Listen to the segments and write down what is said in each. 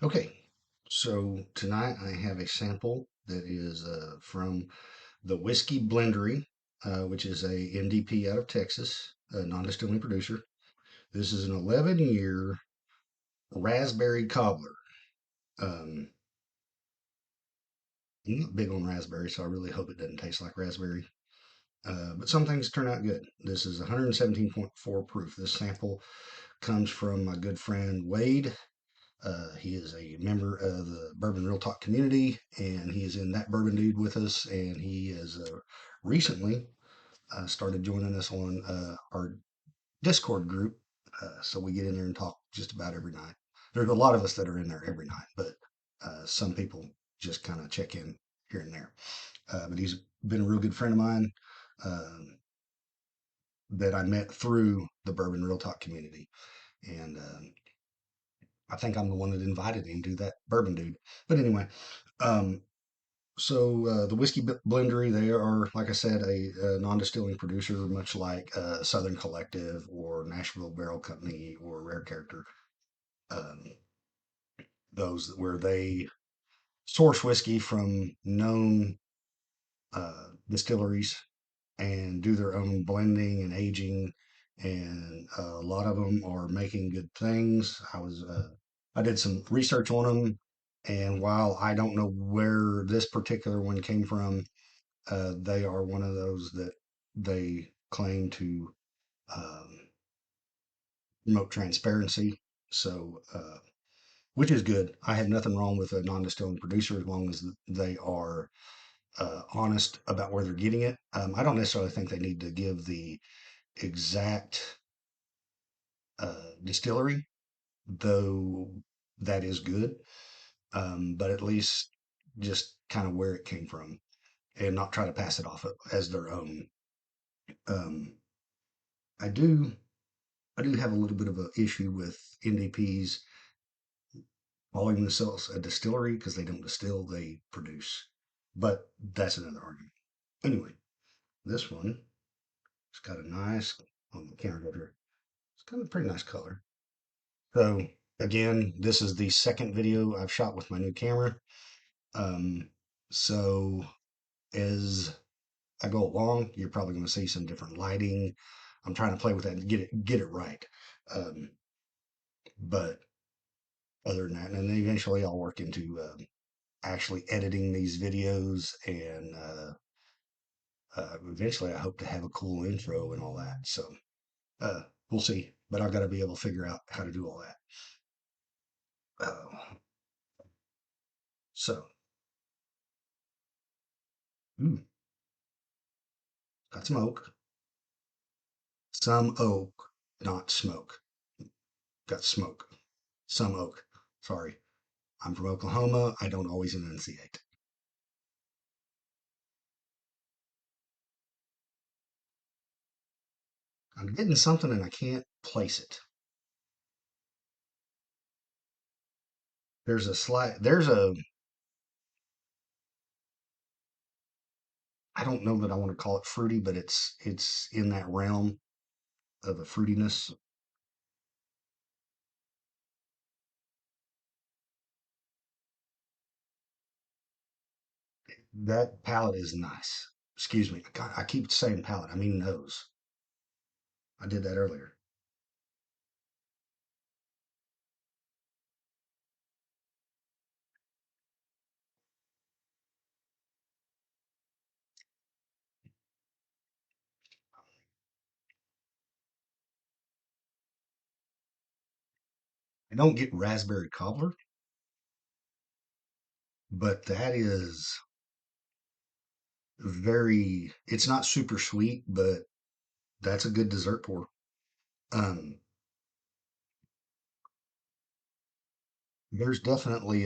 Okay, so tonight I have a sample that is from the Whiskey Blendery, which is a NDP out of Texas, a non-distilling producer. This is an 11-year raspberry cobbler. Um, I'm not big on raspberry, so I really hope it doesn't taste like raspberry. But some things turn out good. This is 117.4 proof. This sample comes from my good friend Wade. He is a member of the Bourbon Real Talk community, and he is in that Bourbon Dude with us. And he has recently started joining us on our Discord group. So we get in there and talk just about every night. There's a lot of us that are in there every night, but some people just kind of check in here and there. But he's been a real good friend of mine that I met through the Bourbon Real Talk community. And I think I'm the one that invited him to that Bourbon Dude. But anyway, um, the Whiskey Blendery, they are, like I said, a non-distilling producer, much like Southern Collective or Nashville Barrel Company or Rare Character. Um, those where they source whiskey from known distilleries and do their own blending and aging, and a lot of them are making good things. I did some research on them, and while I don't know where this particular one came from, they are one of those that they claim to um, promote transparency. So, which is good. I have nothing wrong with a non-distilling producer as long as they are honest about where they're getting it. I don't necessarily think they need to give the exact distillery, though that is good. But at least just kind of where it came from and not try to pass it off as their own. Um, I do I do have a little bit of an issue with NDPs calling themselves a distillery because they don't distill, they produce. But that's another argument. Anyway, this one, it's got a nice on the camera here. It's got a pretty nice color. So again, this is the second video I've shot with my new camera. Um, so as I go along, you're probably going to see some different lighting. I'm trying to play with that and get it right. Um, but other than that, and then eventually I'll work into actually editing these videos, and eventually I hope to have a cool intro and all that. So we'll see. But I've got to be able to figure out how to do all that. Uh, so, mm, got some oak. Some oak, not smoke. Got smoke. Some oak. Sorry. I'm from Oklahoma. I don't always enunciate. I'm getting something and I can't place it. I don't know that I want to call it fruity, but it's in that realm of a fruitiness. That palate is nice. Excuse me. God, I keep saying palate. I mean nose. I did that earlier. I don't get raspberry cobbler, but that is it's not super sweet, but that's a good dessert pour. Um, there's definitely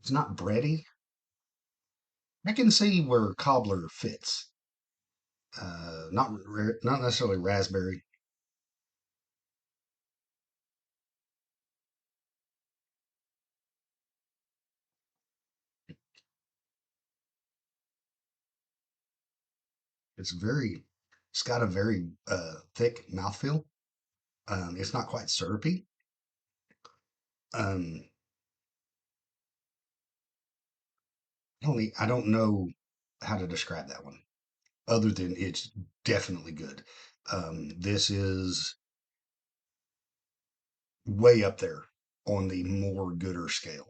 it's not bready. I can see where cobbler fits. Not necessarily raspberry. It's very, it's got a very thick mouthfeel. It's not quite syrupy. Um, I don't know how to describe that one other than it's definitely good. This is way up there on the more gooder scale.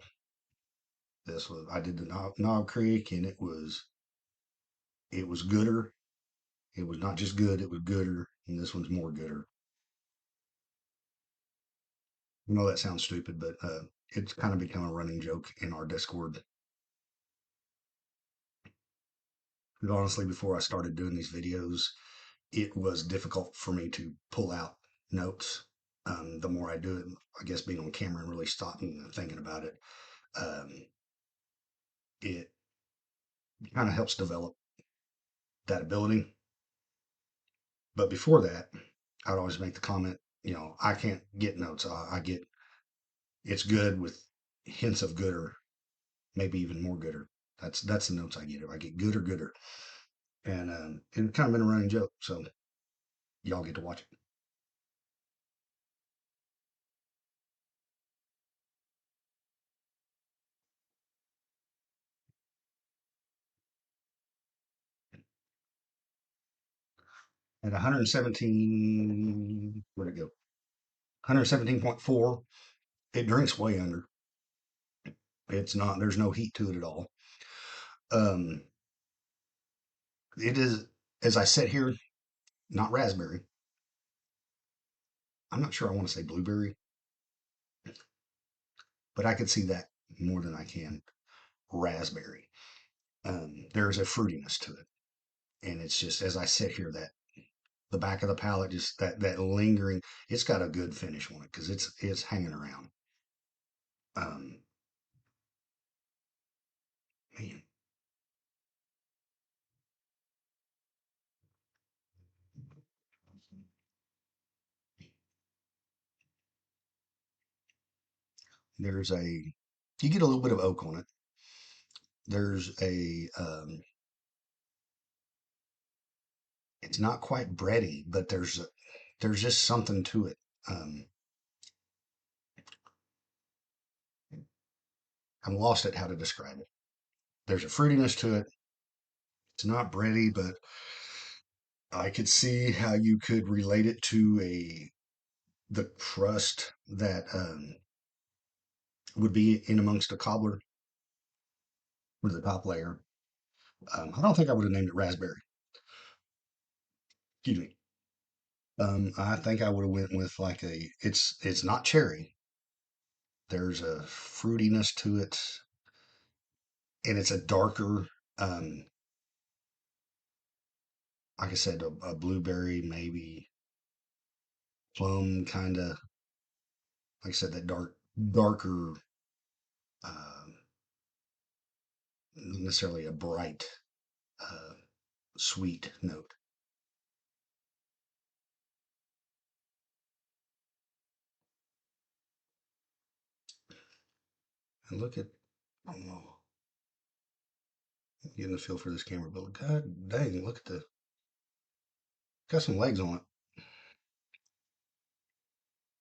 This was I did the Knob Creek, and it was gooder. It was not just good; it was gooder, and this one's more gooder. I know that sounds stupid, but it's kind of become a running joke in our Discord. And honestly, before I started doing these videos, it was difficult for me to pull out notes. The more I do it, I guess being on camera and really stopping and thinking about it, um, it kind of helps develop that ability. But before that, I'd always make the comment, I can't get notes. I get it's good with hints of gooder, maybe even more gooder. That's the notes I get. If I get gooder, gooder, and it's kind of been a running joke. So y'all get to watch it. At 117, where'd it go? 117.4. It drinks way under. It's not. There's no heat to it at all. Um, it is, as I sit here, not raspberry. I'm not sure I want to say blueberry, but I could see that more than I can raspberry. There's a fruitiness to it, and it's just as I sit here, that the back of the palate, just that lingering. It's got a good finish on it because it's hanging around. Um, Man, there's a you get a little bit of oak on it. There's a it's not quite bready, but there's just something to it. Um, I'm lost at how to describe it. There's a fruitiness to it. It's not bready, but I could see how you could relate it to a the crust that would be in amongst a cobbler with the top layer. I don't think I would have named it raspberry. Excuse me. I think I would have went with like it's not cherry. There's a fruitiness to it, and it's a darker, um, like I said, a blueberry, maybe plum kind of. Like I said, that darker, uh, not necessarily a bright, uh, sweet note. And look at, I don't know, getting a feel for this camera, but god dang, look at got some legs on it.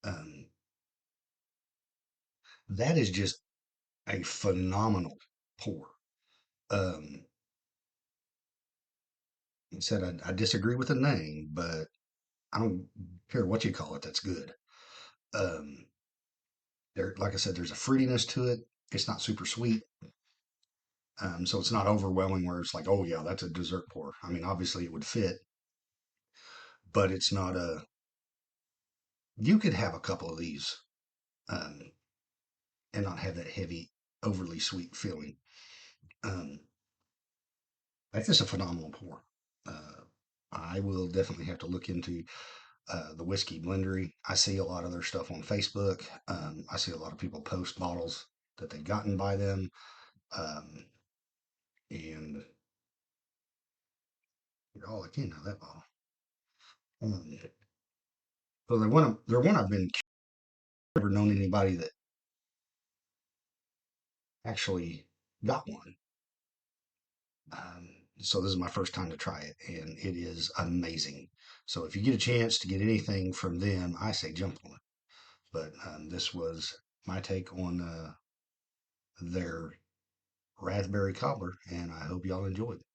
Um, that is just a phenomenal pour. Um, I said I disagree with the name, but I don't care what you call it. That's good. Um, like I said, there's a fruitiness to it. It's not super sweet, so it's not overwhelming where it's like, oh yeah, that's a dessert pour. I mean, obviously it would fit, but it's not a. You could have a couple of these um, and not have that heavy, overly sweet feeling. Um, that's just a phenomenal pour. Uh, I will definitely have to look into the whiskey blendery. I see a lot of their stuff on Facebook. I see a lot of people post bottles that they've gotten by them, um, and oh, I can't know that bottle. Um, so they're one I've been never known anybody that actually got one. So this is my first time to try it, and it is amazing. So if you get a chance to get anything from them, I say jump on it. But this was my take on their raspberry cobbler, and I hope y'all enjoyed it.